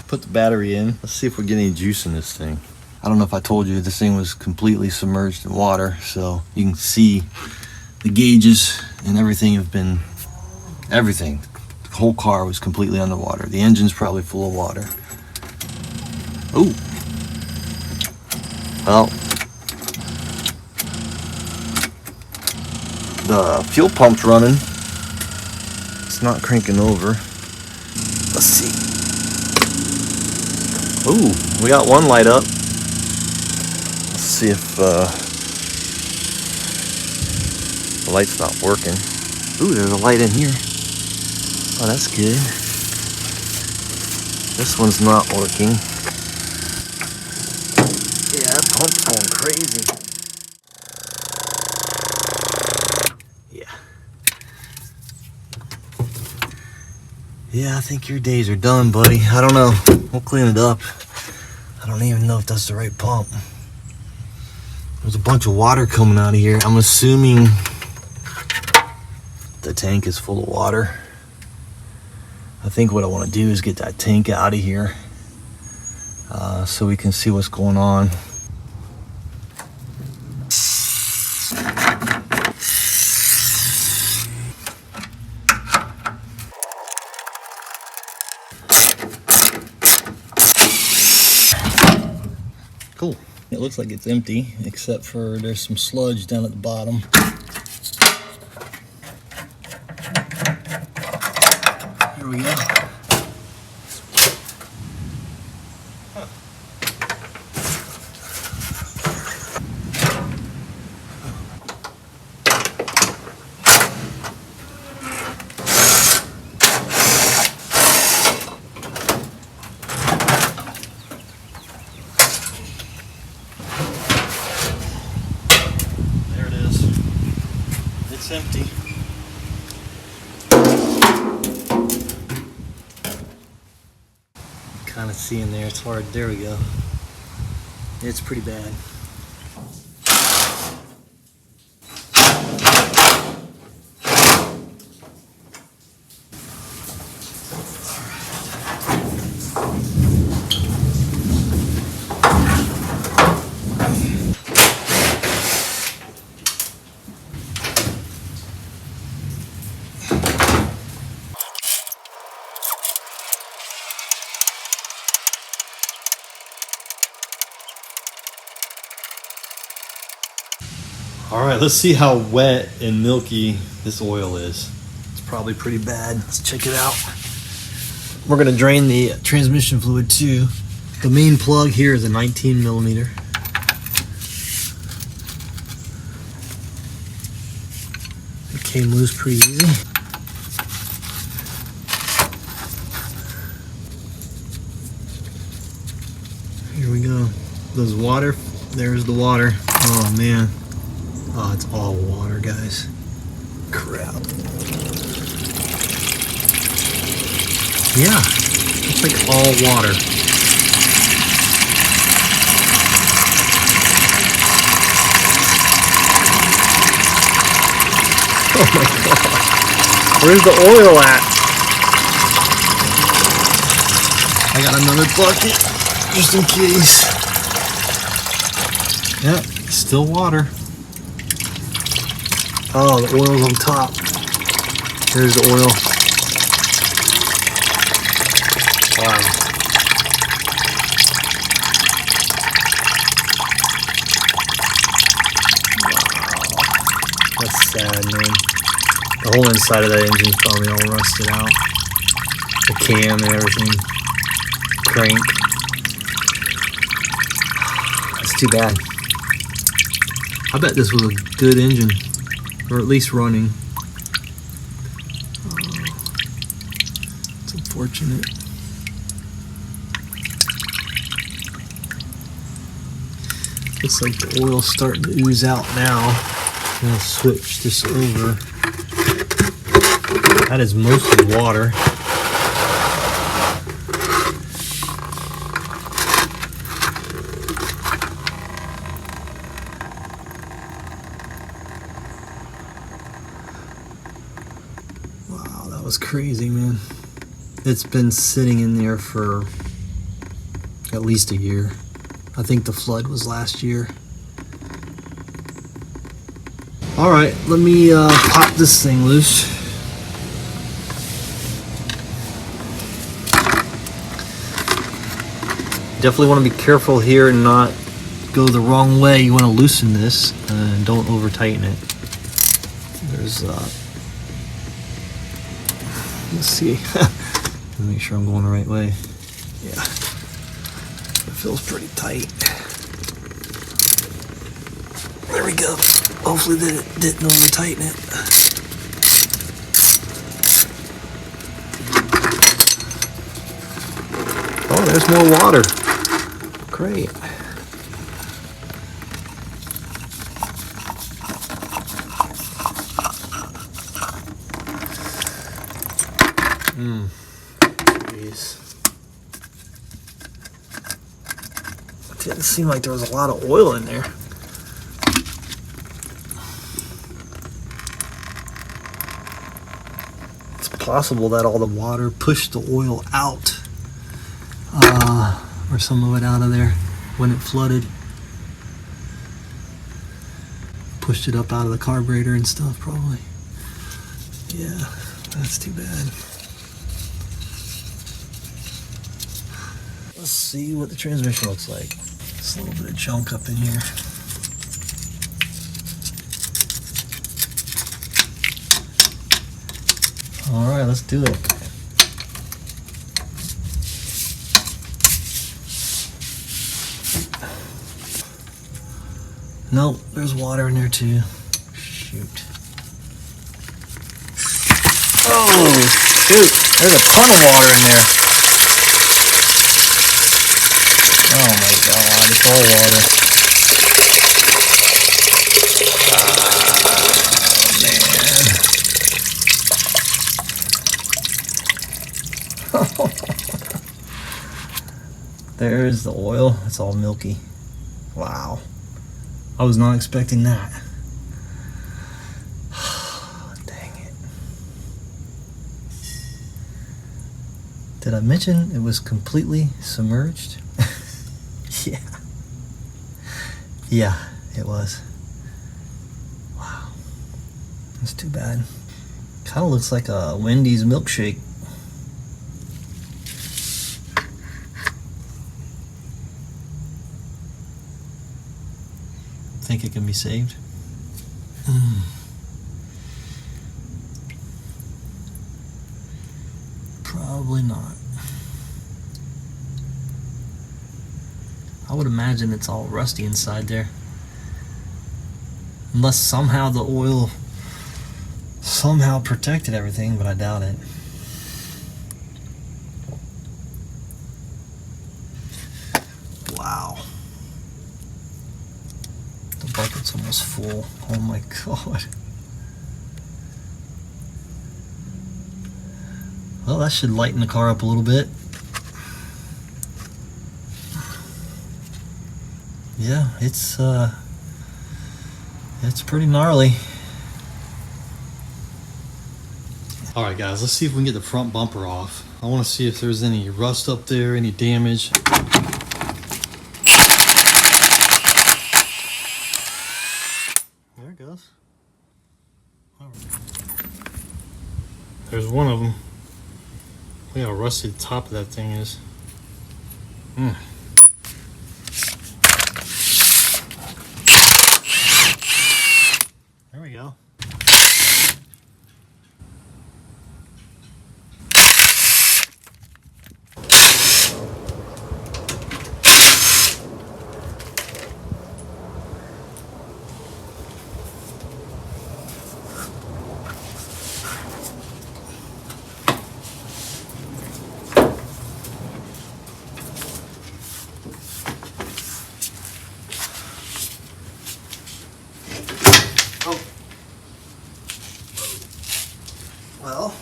Put the battery in. Let's see if we get any juice in this thing. I don't know if I told you, this thing was completely submerged in water, so you can see the gauges and everything have been, everything. The whole car was completely underwater. The engine's probably full of water. Oh. Well, the fuel pump's running. It's not cranking over. Let's see. Ooh, we got one light up. Let's see if the light's not working. Ooh, there's a light in here. Oh, that's good. This one's not working. Yeah, that pump's going crazy. Yeah. Yeah, I think your days are done, buddy. I don't know. We'll clean it up. I don't even know if that's the right pump. There's a bunch of water coming out of here. I'm assuming the tank is full of water. I think what I want to do is get that tank out of here so we can see what's going on. Cool. It looks like it's empty, except for there's some sludge down at the bottom. Here we go. It's empty. Kind of see in there, it's hard. There we go. It's pretty bad. All right, let's see how wet and milky this oil is. It's probably pretty bad. Let's check it out. We're gonna drain the transmission fluid too. The main plug here is a 19 millimeter. It came loose pretty easy. Here we go. There's water. There's the water. Oh man. Oh, it's all water, guys. Crap. Yeah, it's like all water. Oh my god. Where's the oil at? I got another bucket, just in case. Yep, still water. Oh, the oil's on top. There's the oil. Wow. That's sad, man. The whole inside of that engine's probably all rusted out. The cam and everything. Crank. That's too bad. I bet this was a good engine. Or at least running. Oh, it's unfortunate. Looks like the oil's starting to ooze out now. I'm gonna switch this over. That is mostly water. Wow, that was crazy, man. It's been sitting in there for at least a year. I think the flood was last year. Alright, let me pop this thing loose. Definitely want to be careful here and not go the wrong way. You want to loosen this and don't over tighten it. There's let's see. Make sure I'm going the right way. Yeah, it feels pretty tight. There we go. Hopefully that didn't over tighten it. Oh, there's more water. Great. Jeez. It didn't seem like there was a lot of oil in there. It's possible that all the water pushed the oil out. Or some of it out of there when it flooded. Pushed it up out of the carburetor and stuff, probably. Yeah, that's too bad. Let's see what the transmission looks like. Just a little bit of junk up in here. Alright, let's do it. Nope, there's water in there too. Shoot. Oh, shoot. There's a ton of water in there. Oh my god, it's all water. Oh man. There's the oil. It's all milky. Wow. I was not expecting that. Dang it. Did I mention it was completely submerged? Yeah. Yeah, it was. Wow. That's too bad. Kind of looks like a Wendy's milkshake. Think it can be saved? Probably not. I would imagine it's all rusty inside there. Unless somehow the oil somehow protected everything, but I doubt it. Wow. The bucket's almost full. Oh my god. Well, that should lighten the car up a little bit. Yeah, it's pretty gnarly. All right, guys, let's see if we can get the front bumper off. I want to see if there's any rust up there, any damage. There it goes. All right. There's one of them. Look how rusty the top of that thing is. There we go. Well,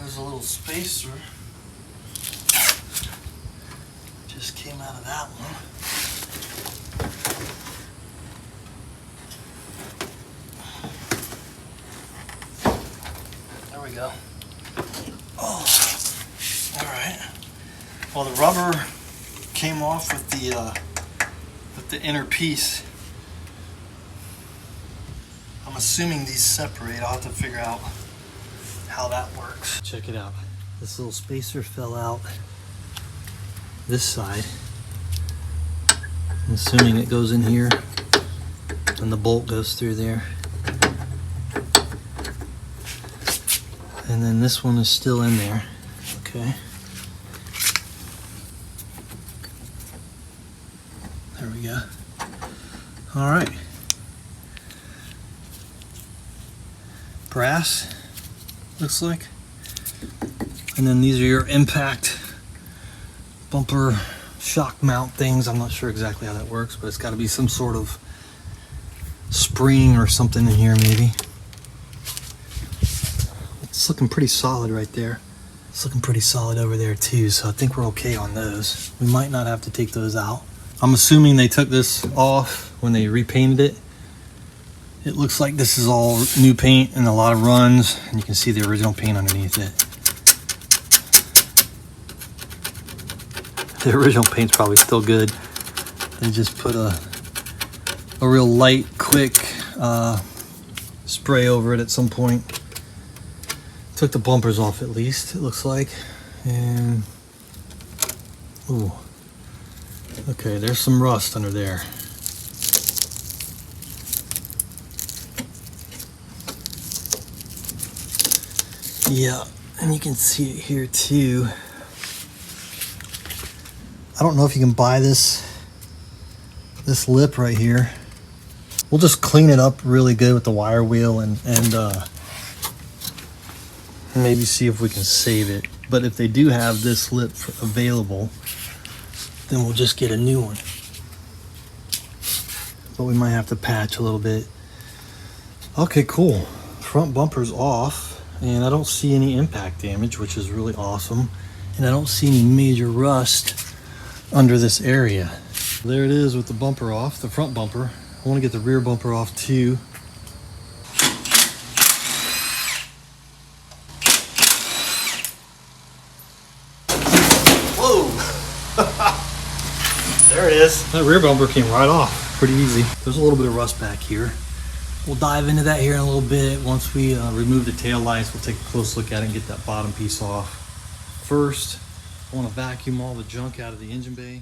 there's a little spacer. Just came out of that one. There we go. Oh, all right. Well, the rubber came off with the inner piece. I'm assuming these separate. I'll have to figure out how that works. Check it out. This little spacer fell out this side. I'm assuming it goes in here and the bolt goes through there. And then this one is still in there. Okay. There we go. All right. Brass, looks like. And then these are your impact bumper shock mount things. I'm not sure exactly how that works, but it's got to be some sort of spring or something in here maybe. It's looking pretty solid right there. It's looking pretty solid over there too, so I think we're okay on those. We might not have to take those out. I'm assuming they took this off when they repainted it. It looks like this is all new paint and a lot of runs, and you can see the original paint underneath it. The original paint's probably still good. They just put a real light, quick spray over it at some point. Took the bumpers off at least, it looks like. And, ooh. Okay, there's some rust under there. Yeah, and you can see it here too. I don't know if you can buy this lip right here. We'll just clean it up really good with the wire wheel and maybe see if we can save it. But if they do have this lip available, then we'll just get a new one. But we might have to patch a little bit. Okay, cool. Front bumper's off. And I don't see any impact damage, which is really awesome. And I don't see any major rust under this area. There it is with the bumper off, the front bumper. I want to get the rear bumper off too. Whoa! There it is. That rear bumper came right off. Pretty easy. There's a little bit of rust back here. We'll dive into that here in a little bit. Once we remove the tail lights, we'll take a close look at it and get that bottom piece off. First, I want to vacuum all the junk out of the engine bay.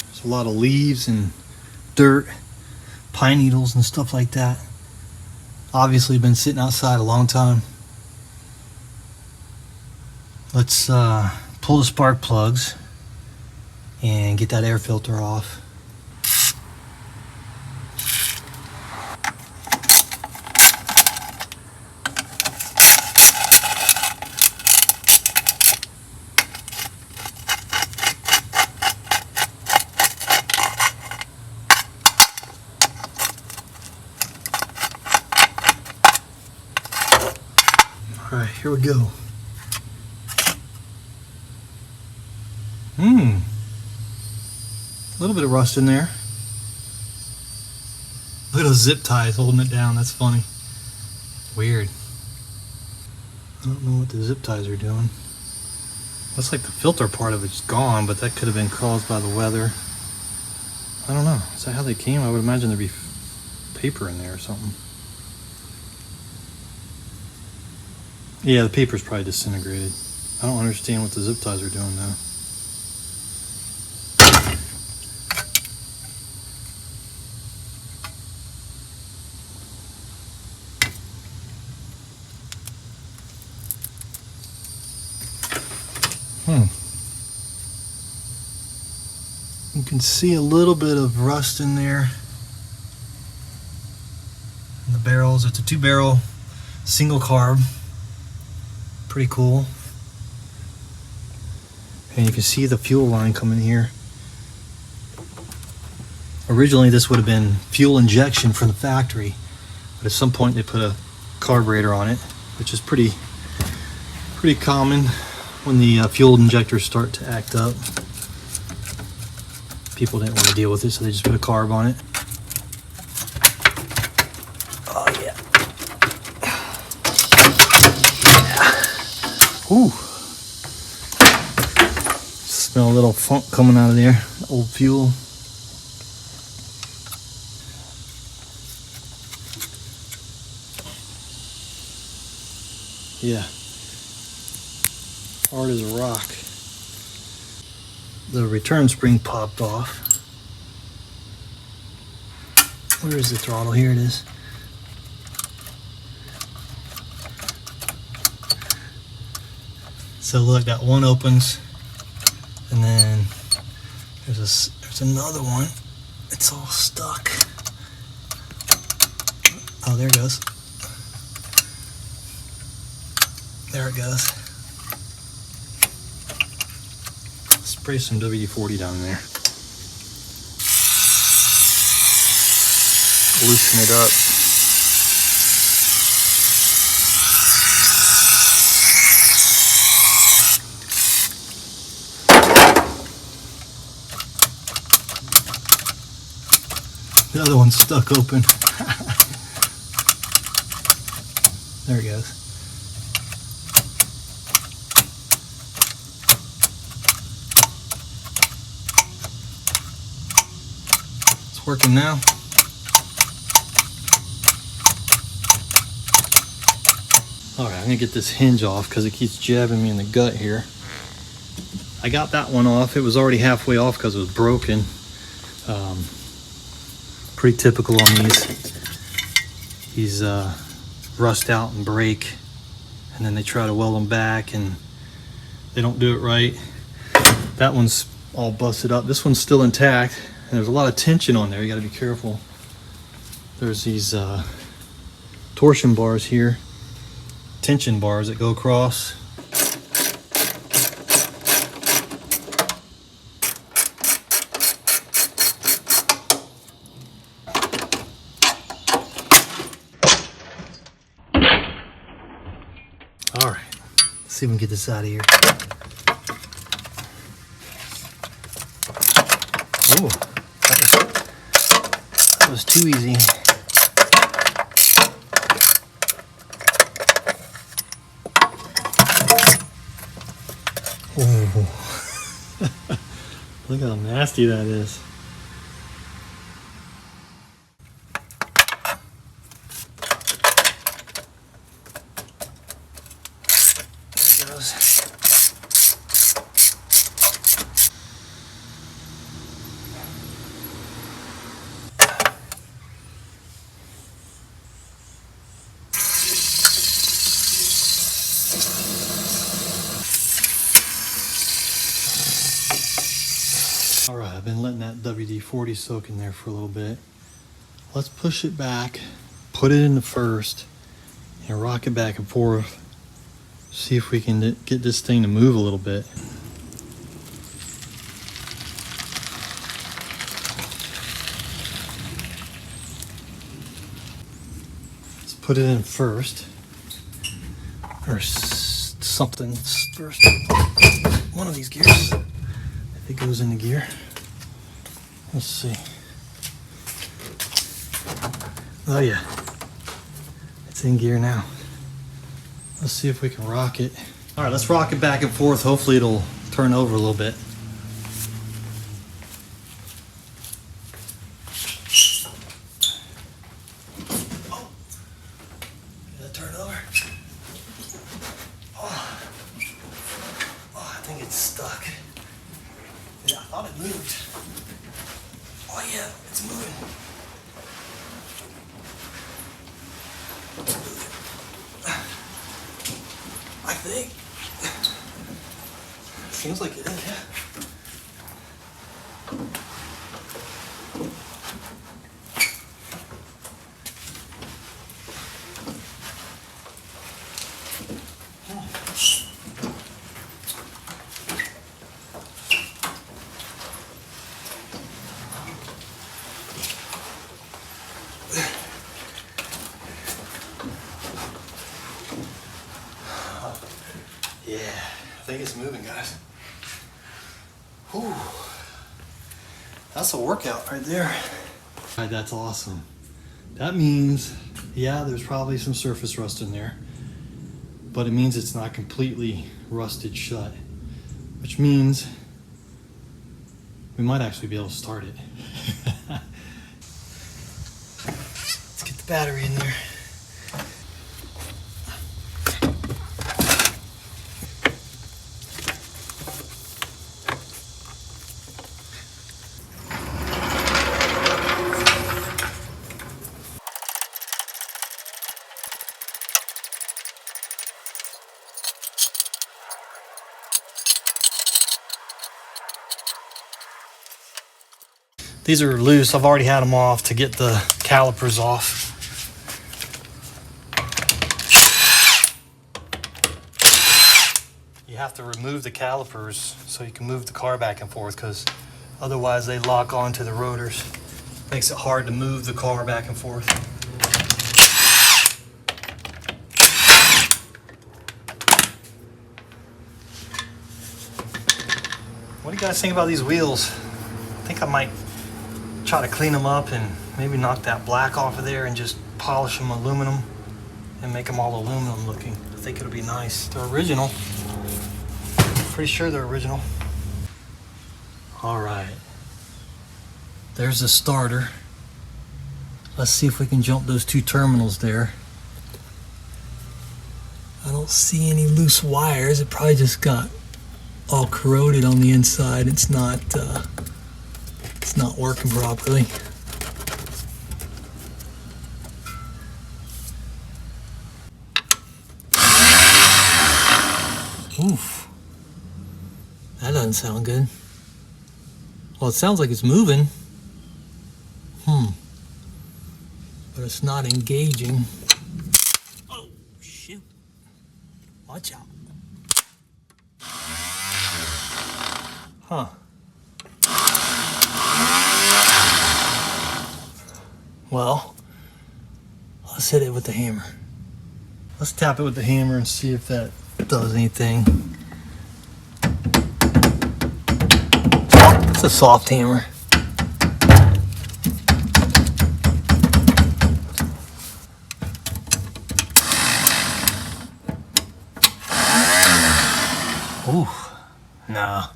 There's a lot of leaves and dirt, pine needles and stuff like that. Obviously been sitting outside a long time. Let's pull the spark plugs and get that air filter off. All right, here we go. A little bit of rust in there. Look at those zip ties holding it down. That's funny. Weird. I don't know what the zip ties are doing. Looks like the filter part of it's gone, but that could have been caused by the weather. I don't know. Is that how they came? I would imagine there'd be paper in there or something. Yeah, the paper's probably disintegrated. I don't understand what the zip ties are doing though. You can see a little bit of rust in there. In the barrels, it's a 2-barrel single carb. Pretty cool. And you can see the fuel line coming here. Originally this would have been fuel injection from the factory, but at some point they put a carburetor on it, which is pretty common. when the fuel injectors start to act up. People didn't want to deal with it, so they just put a carb on it. Oh yeah. Ooh. Smell a little funk coming out of there. Old fuel. Yeah. Hard as a rock. The return spring popped off. Where is the throttle? Here it is. So look, that one opens, and then there's another one. It's all stuck. Oh, there it goes. There it goes. Spray some WD-40 down there. Loosen it up. The other one's stuck open. There it goes. It's working now. Alright, I'm gonna get this hinge off because it keeps jabbing me in the gut here. I got that one off. It was already halfway off because it was broken. Pretty typical on these. These rust out and break, and then they try to weld them back and they don't do it right. That one's all busted up. This one's still intact, and there's a lot of tension on there. You got to be careful. There's these torsion bars here, tension bars that go across. All right, let's see if we can get this out of here. Oh, that was too easy. Oh, look how nasty that is. Alright, I've been letting that WD-40 soak in there for a little bit. Let's push it back, put it in the first, and rock it back and forth. See if we can get this thing to move a little bit. Let's put it in first. Or something first. One of these gears. It goes into gear. Let's see. Oh yeah, it's in gear now. Let's see if we can rock it. All right, let's rock it back and forth. Hopefully it'll turn over a little bit. Oh, did that turn over? Oh, I think it's stuck. Yeah, I thought it moved. Oh yeah, it's moving. I think. Seems like it is, yeah. Yeah, think it's moving, guys. Whew. That's a workout right there. All right, that's awesome. That means, yeah, there's probably some surface rust in there, but it means it's not completely rusted shut, which means we might actually be able to start it. Let's get the battery in there. These are loose. I've already had them off to get the calipers off. You have to remove the calipers so you can move the car back and forth, because otherwise they lock onto the rotors. Makes it hard to move the car back and forth. What do you guys think about these wheels? I think I might try to clean them up and maybe knock that black off of there and just polish them aluminum and make them all aluminum looking. I think it'll be nice. They're original. Pretty sure they're original. All right. There's the starter. Let's see if we can jump those two terminals there. I don't see any loose wires. It probably just got all corroded on the inside. It's not working properly. Oof. That doesn't sound good. Well, it sounds like it's moving. But it's not engaging. Oh, shoot. Watch out. Huh. Well, let's hit it with the hammer. Let's tap it with the hammer and see if that does anything. It's a soft hammer. Ooh, nah.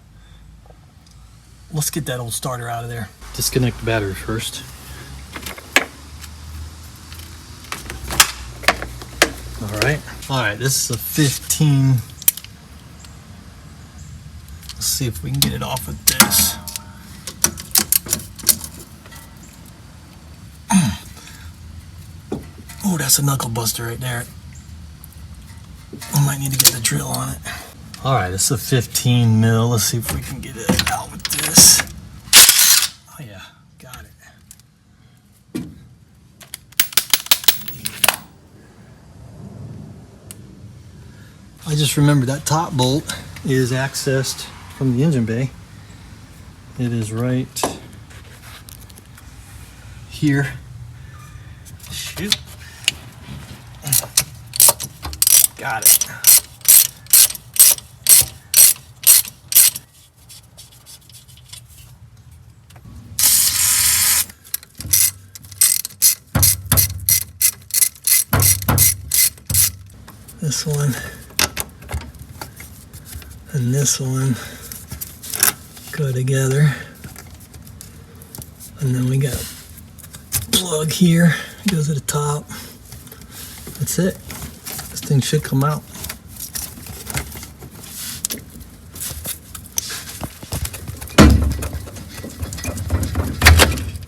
Let's get that old starter out of there. Disconnect the battery first. All right, this is a 15. Let's see if we can get it off with this. Oh, that's a knuckle buster right there. I might need to get the drill on it. All right, it's a 15 mil. Let's see if we can get it out with this. Oh yeah, got it. I just remembered that top bolt is accessed from the engine bay. It is right here. Shoot. Got it. This one and this one go together, and then we got a plug here, it goes to the top. That's it. This thing should come out.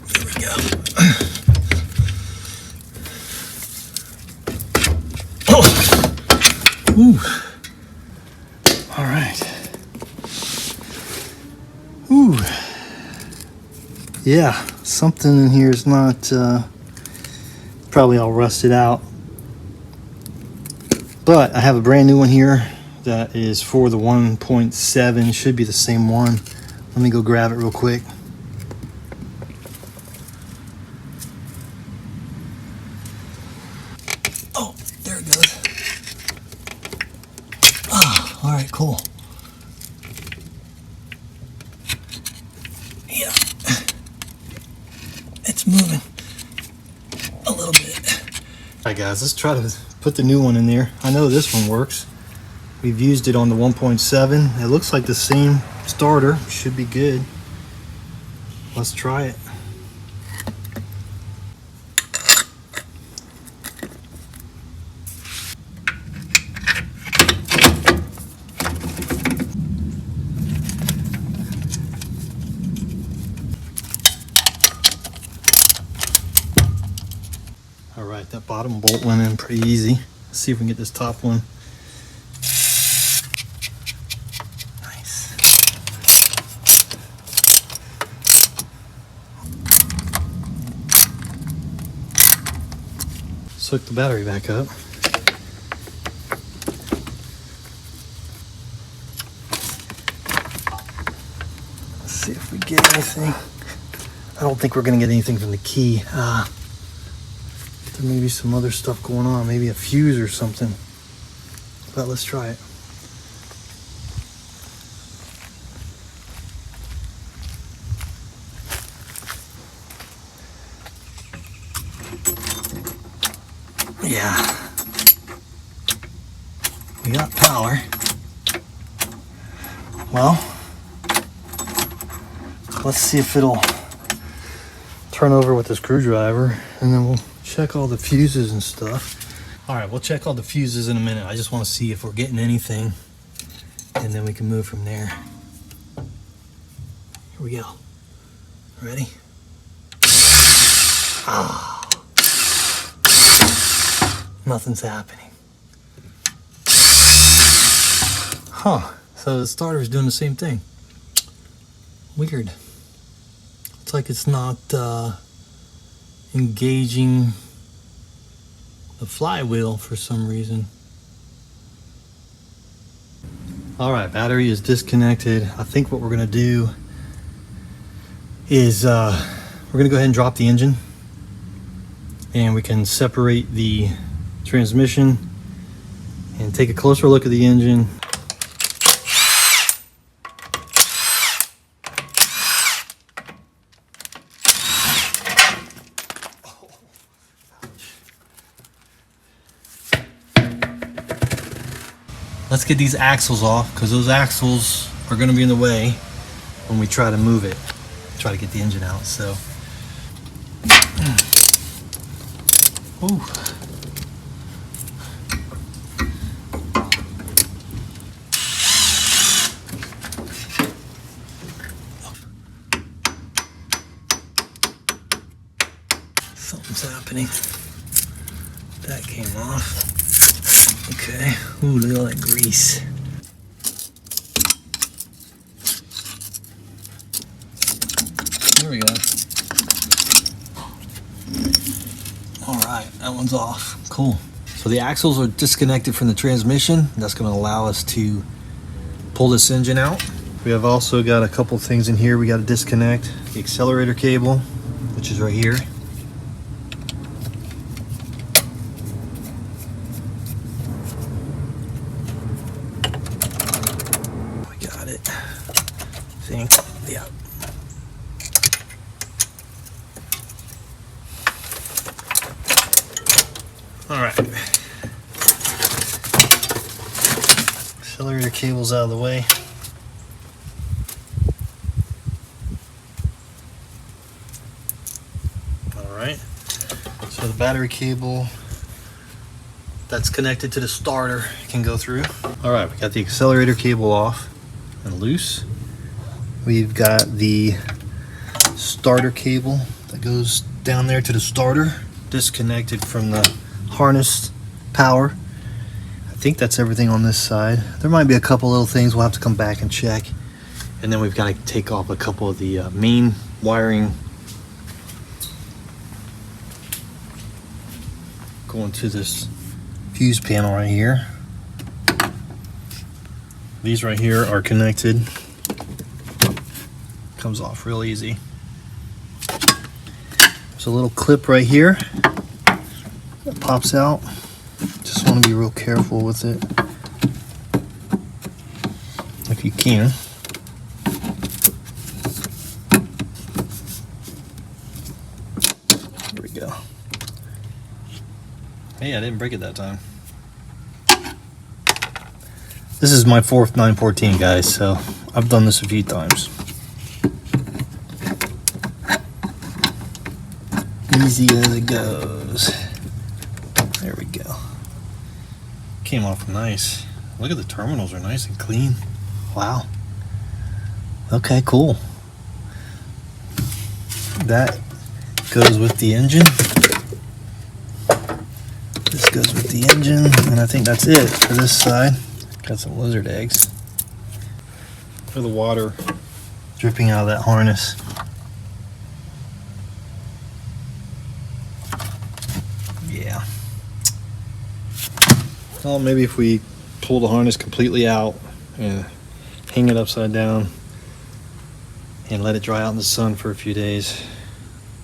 There we go. Oh! Ooh. All right. Ooh. Yeah, something in here is not probably all rusted out. But I have a brand new one here that is for the 1.7. Should be the same one. Let me go grab it real quick. Oh, there it goes. Oh, all right, cool. Alright guys, let's try to put the new one in there. I know this one works. We've used it on the 1.7. It looks like the same starter. Should be good. Let's try it. Alright, that bottom bolt went in pretty easy. Let's see if we can get this top one. Nice. Let's hook the battery back up. Let's see if we get anything. I don't think we're going to get anything from the key. There may be some other stuff going on, maybe a fuse or something. But let's try it. Yeah. We got power. Well, let's see if it'll turn over with the screwdriver, and then we'll check all the fuses and stuff. All right, we'll check all the fuses in a minute. I just want to see if we're getting anything, and then we can move from there. Here we go. Ready? Ah. Nothing's happening. Huh. So the starter's doing the same thing. Weird. It's like it's not engaging the flywheel for some reason. All right, battery is disconnected. I think what we're gonna do is we're gonna go ahead and drop the engine, and we can separate the transmission and take a closer look at the engine. Let's get these axles off, because those axles are going to be in the way when we try to move it, try to get the engine out. So, ooh. Something's happening. That came off. Okay. Ooh, look at all that grease. There we go. All right, that one's off. Cool. So the axles are disconnected from the transmission. That's going to allow us to pull this engine out. We have also got a couple things in here we got to disconnect. The accelerator cable, which is right here. Yeah. All right. Accelerator cable's out of the way. All right. So the battery cable that's connected to the starter can go through. All right, we got the accelerator cable off and loose. We've got the starter cable that goes down there to the starter, disconnected from the harness power. I think that's everything on this side. There might be a couple little things we'll have to come back and check. And then we've got to take off a couple of the main wiring going to this fuse panel right here. These right here are connected. Comes off real easy. There's a little clip right here that pops out. Just want to be real careful with it if you can. There we go. Hey, I didn't break it that time. This is my fourth 914, guys, so I've done this a few times. Easy as it goes. There we go. Came off nice. Look at the terminals, are nice and clean. Wow. Okay, cool. That goes with the engine. This goes with the engine, and I think that's it for this side. Got some lizard eggs. For the water dripping out of that harness. Yeah. Well, maybe if we pull the harness completely out and hang it upside down and let it dry out in the sun for a few days,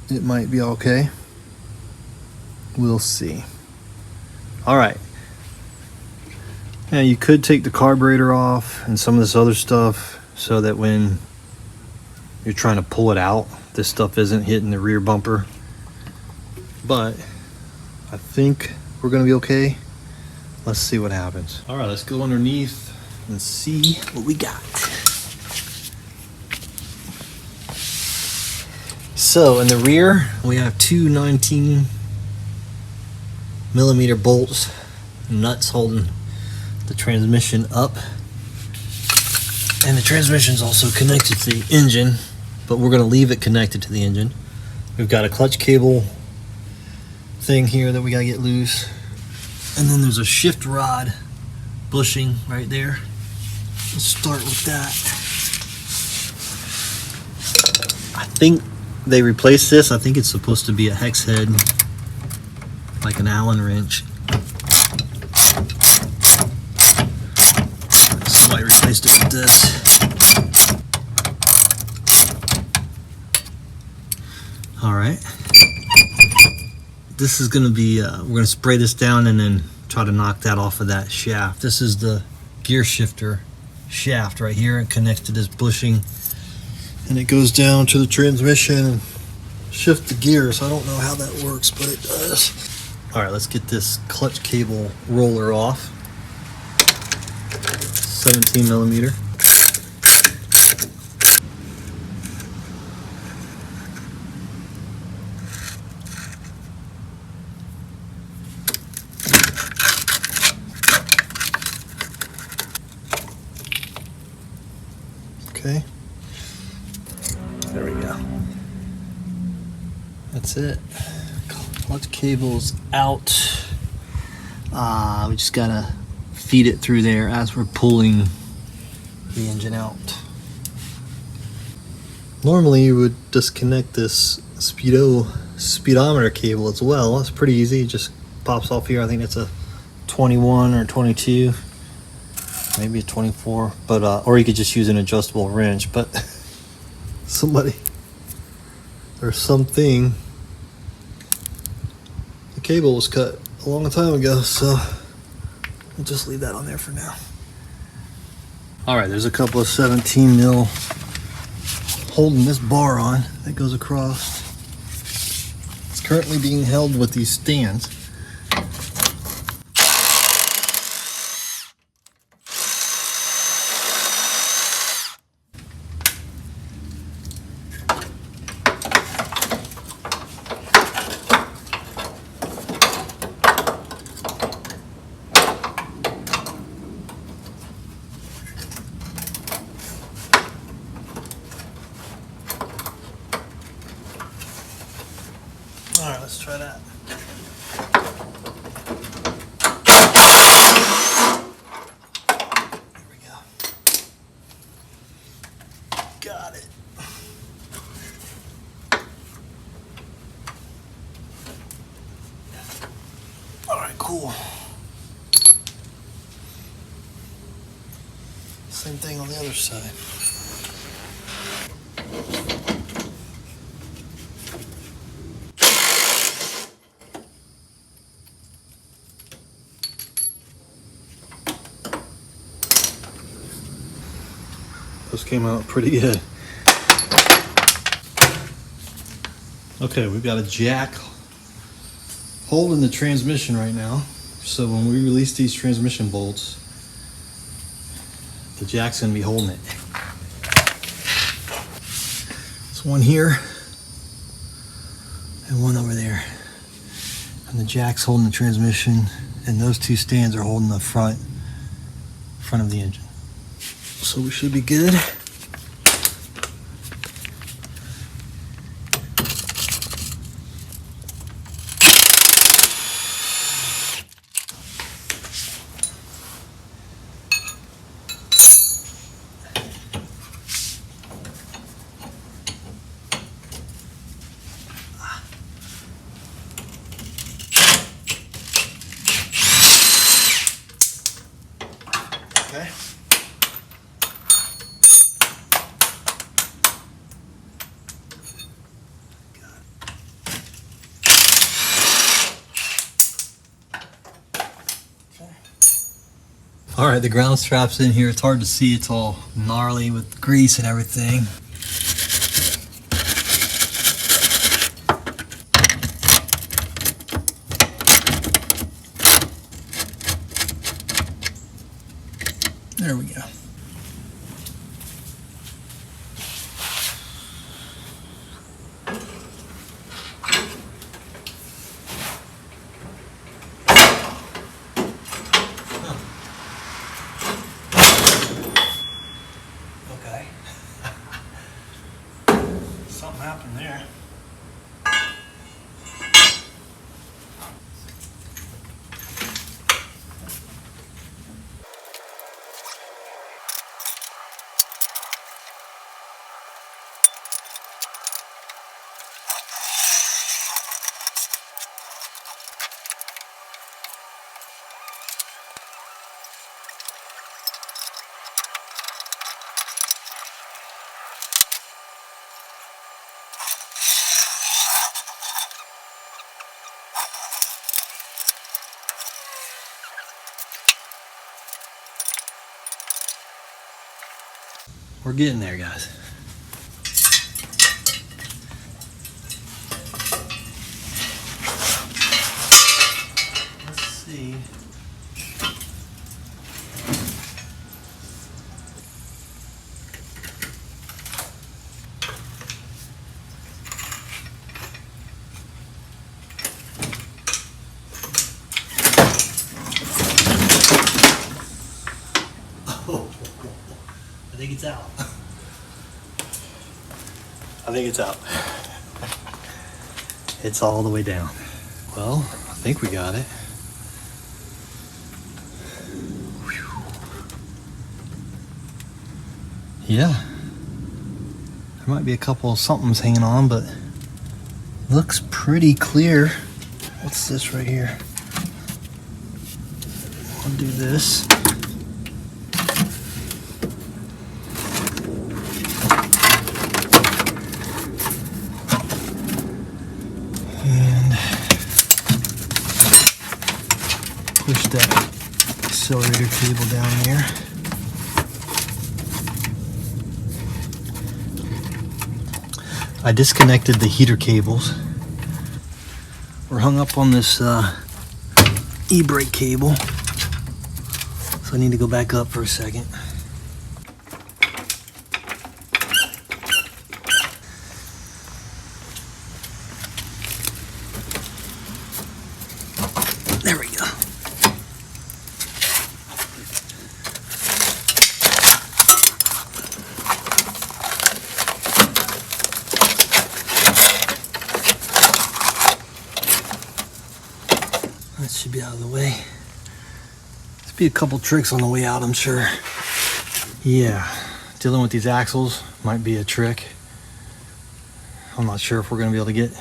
it might be okay. We'll see. All right. Now you could take the carburetor off and some of this other stuff so that when you're trying to pull it out, this stuff isn't hitting the rear bumper. But I think we're gonna be okay. Let's see what happens. All right, let's go underneath and see what we got. So in the rear, we have two 19mm bolts, nuts holding the transmission up. And the transmission's also connected to the engine, but we're gonna leave it connected to the engine. We've got a clutch cable thing here that we gotta get loose. And then there's a shift rod bushing right there. Let's start with that. I think they replaced this. I think it's supposed to be a hex head, like an Allen wrench. Somebody replaced it with this. All right. This is going to be, we're going to spray this down and then try to knock that off of that shaft. This is the gear shifter shaft right here. It connects to this bushing and it goes down to the transmission and shift the gears. I don't know how that works, but it does. All right, let's get this clutch cable roller off. 17mm. Okay, there we go. That's it. Clutch cable's out. We just gotta feed it through there as we're pulling the engine out. Normally you would disconnect this speedometer cable as well. It's pretty easy. It just pops off here. I think it's a 21 or 22. Maybe a 24, but or you could just use an adjustable wrench. But somebody or something, the cable was cut a long time ago, so we'll just leave that on there for now. All right, there's a couple of 17mm holding this bar on that goes across. It's currently being held with these stands. All right, let's try that. There we go. Got it. All right, cool. Same thing on the other side. Those came out pretty good. Okay, we've got a jack holding the transmission right now. So when we release these transmission bolts, the jack's gonna be holding it. There's one here and one over there. And the jack's holding the transmission, and those two stands are holding the front of the engine. So we should be good. Okay. All right, the ground strap's in here. It's hard to see. It's all gnarly with grease and everything. There we go. Okay. Something happened there. We're getting there, guys. Let's see. I think it's out. I think it's out. It's all the way down. Well, I think we got it. Yeah. There might be a couple of somethings hanging on, but looks pretty clear. What's this right here? I'll do this. Push that accelerator cable down here. I disconnected the heater cables. We're hung up on this e-brake cable, so I need to go back up for a second. There we go. That should be out of the way. There'll be a couple tricks on the way out, I'm sure. Yeah, dealing with these axles might be a trick. I'm not sure if we're gonna be able to get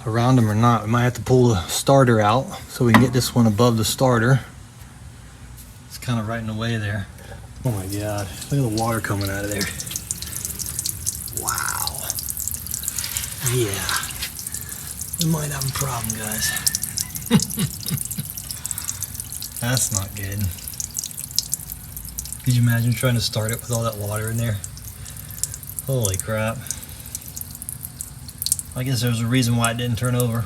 around them or not. We might have to pull the starter out so we can get this one above the starter. It's kind of right in the way there. Oh my God, look at the water coming out of there. Wow. Yeah, we might have a problem, guys. That's not good. Could you imagine trying to start it with all that water in there? Holy crap. I guess there's a reason why it didn't turn over.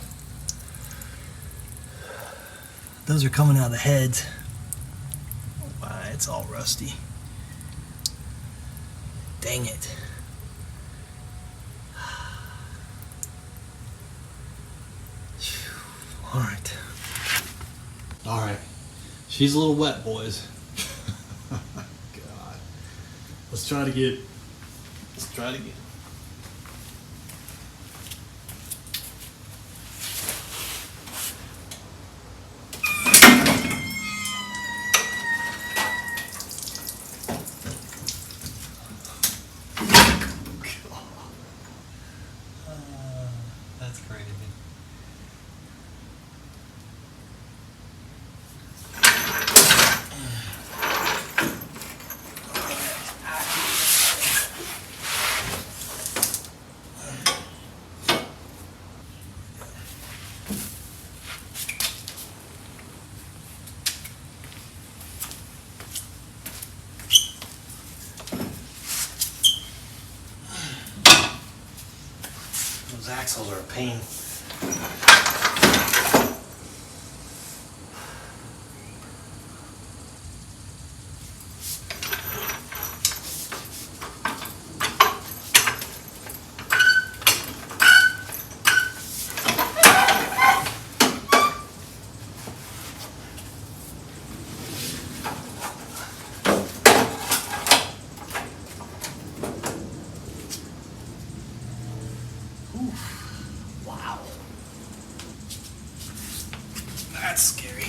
Those are coming out of the heads. Wow, it's all rusty. Dang it. All right. All right. She's a little wet, boys. God. Let's try it again. That's crazy. Those axles are a pain. Wow. That's scary.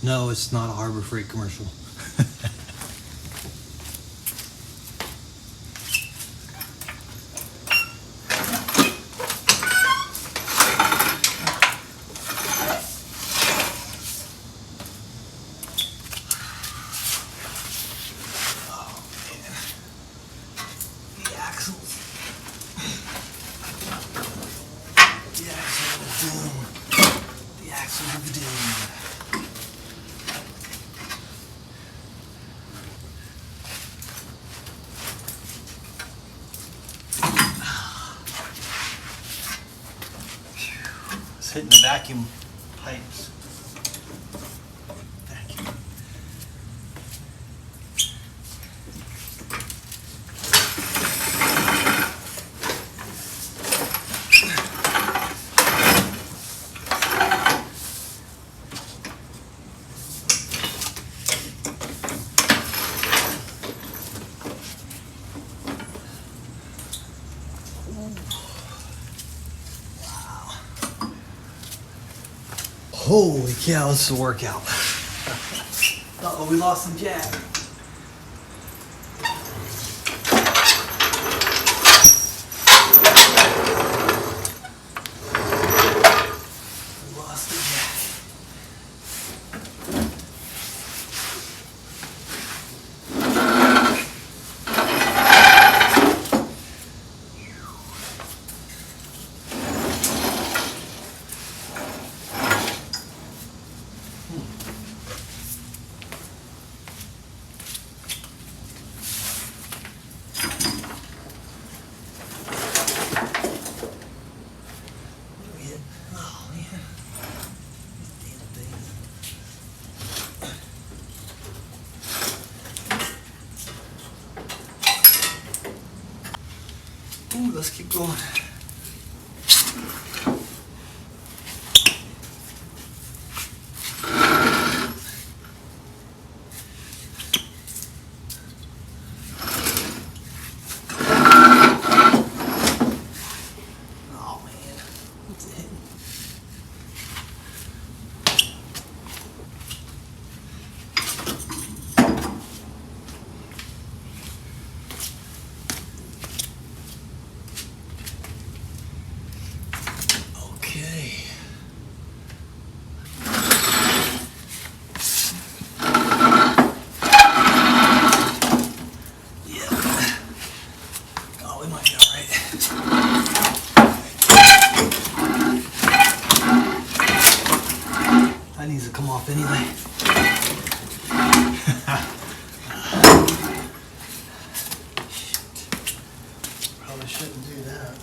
No, it's not a Harbor Freight commercial. The axles of doom. It's hitting the vacuum pipes. Vacuum. Holy cow, this is a workout. Uh-oh, we lost some jack. We lost the jack. Oh man. These damn things. Ooh, let's keep going. Oh man, what's it hitting? That needs to come off anyway. Probably shouldn't do that.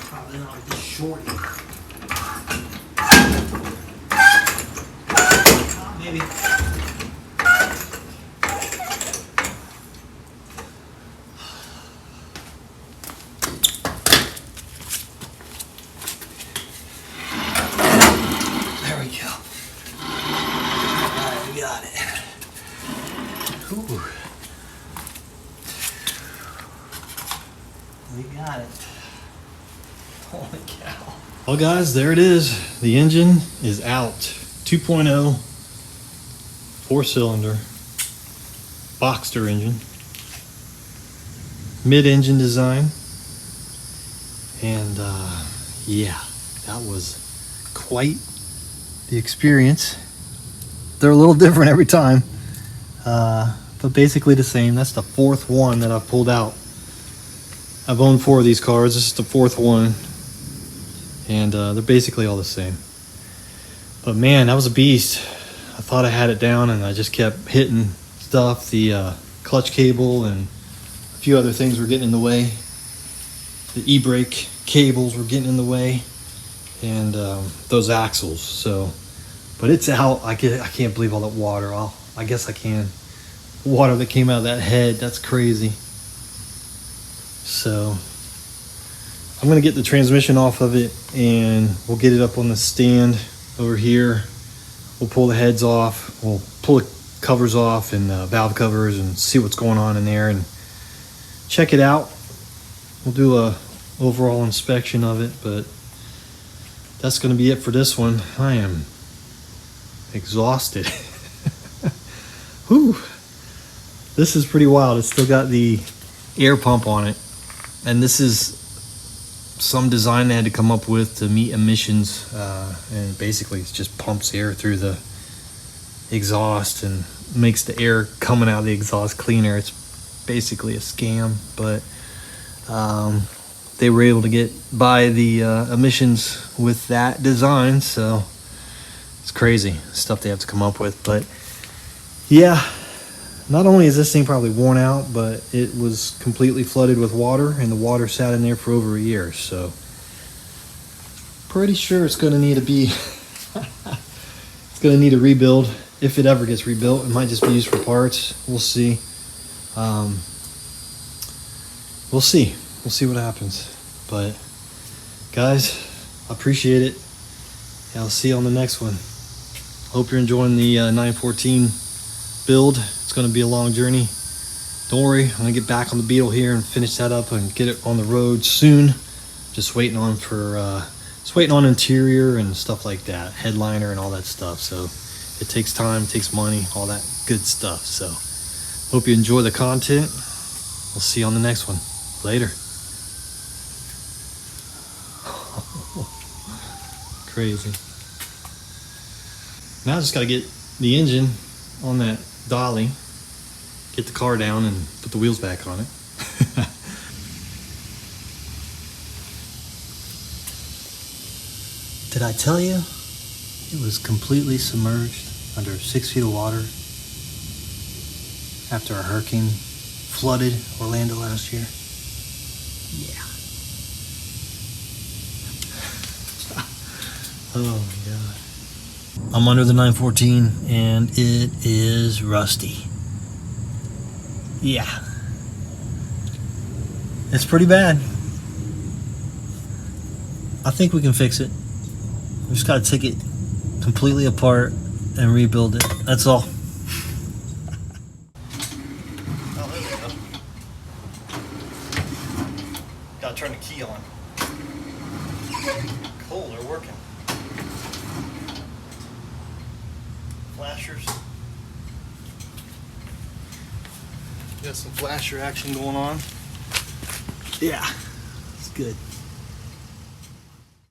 Probably not with this shorty. Maybe. There we go. Alright, we got it. Ooh. We got it. Holy cow. Well guys, there it is. The engine is out. 2.0 4-cylinder Boxster engine. Mid-engine design. And yeah, that was quite the experience. They're a little different every time. But basically the same. That's the 4th one that I've pulled out. I've owned 4 of these cars. This is the 4th one. And they're basically all the same. But man, that was a beast. I thought I had it down and I just kept hitting stuff. The clutch cable and a few other things were getting in the way. The e-brake cables were getting in the way. And those axles. So, but it's out. I can't believe all that water. I guess I can. Water that came out of that head. That's crazy. So I'm gonna get the transmission off of it and we'll get it up on the stand over here. We'll pull the heads off. We'll pull the covers off and valve covers and see what's going on in there and check it out. We'll do a overall inspection of it, but that's gonna be it for this one. I am exhausted. Whew. This is pretty wild. It's still got the air pump on it. And this is some design they had to come up with to meet emissions. And basically it just pumps air through the exhaust and makes the air coming out of the exhaust cleaner. It's basically a scam, but they were able to get by the emissions with that design. So it's crazy stuff they have to come up with. But yeah, not only is this thing probably worn out, but it was completely flooded with water, and the water sat in there for over a year. So pretty sure it's going to need to be it's going to need a rebuild if it ever gets rebuilt. It might just be used for parts. We'll see. We'll see what happens. But guys, I appreciate it. I'll see you on the next one. Hope you're enjoying the 914 build. It's going to be a long journey. Don't worry, I'm going to get back on the Beetle here and finish that up and get it on the road soon. Just waiting on interior and stuff like that, headliner and all that stuff. So it takes time, takes money, all that good stuff. So hope you enjoy the content. We'll see you on the next one. Later. Crazy. Now I just got to get the engine on that dolly, get the car down and put the wheels back on it. Did I tell you it was completely submerged under 6 feet of water after a hurricane flooded Orlando last year? Yeah. Oh my God. I'm under the 914 and it is rusty. Yeah. It's pretty bad. I think we can fix it. We just gotta take it completely apart and rebuild it. That's all. Oh, there we go. Gotta turn the key on. Cool, they're working. Flashers. Got some flasher action going on. Yeah, it's good.